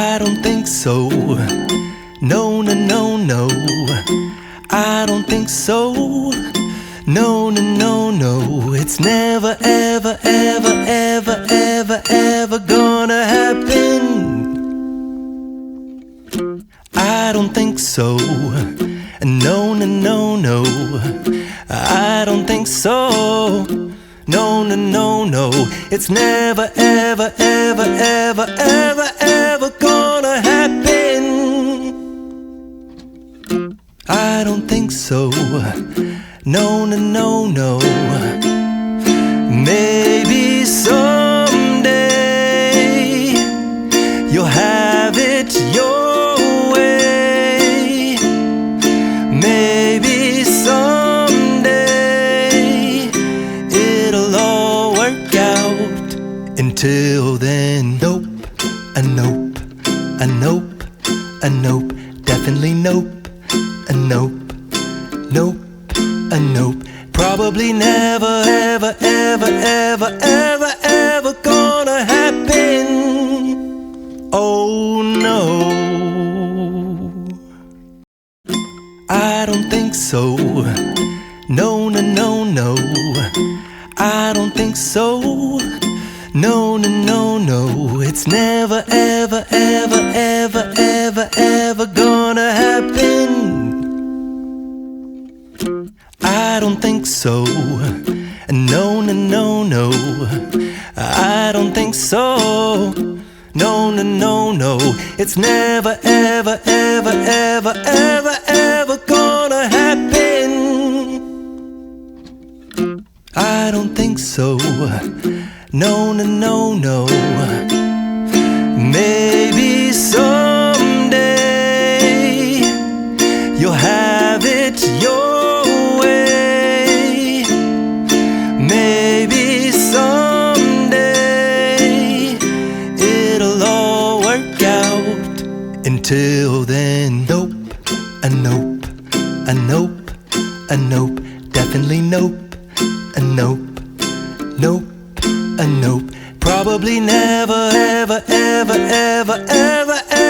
I don't think so. No, no, no, no. I don't think so. No, no, no, no. It's never, ever, ever, ever, ever, ever gonna happen. I don't think so. No, no, no, no. I don't think so. No, no, no, no. It's never, ever, ever, ever, ever, ever gonna happen. I don't think so. No, no, no, no. Maybe someday you'll have it your way. Maybe someday it'll all work out. Until then, nope, a nope, a nope, a nope, definitely nope, a nope, nope, a nope. Probably never, ever, ever, ever, ever, ever gonna happen. Oh no, I don't think so. No, no, no, no. I don't think so. No, no, no, no. It's never, ever, ever, ever, ever, ever gonna happen. I don't think so. No, no, no, no. I don't think so. No, no, no, no. It's never, ever, ever, ever, ever, ever gonna happen. I don't think so. No, no, no, no. Maybe someday you'll have it your way. Maybe someday it'll all work out. Until then, nope, a nope, a nope, a nope, definitely nope, a nope, nope, a nope. Probably never, ever, ever, ever, ever, ever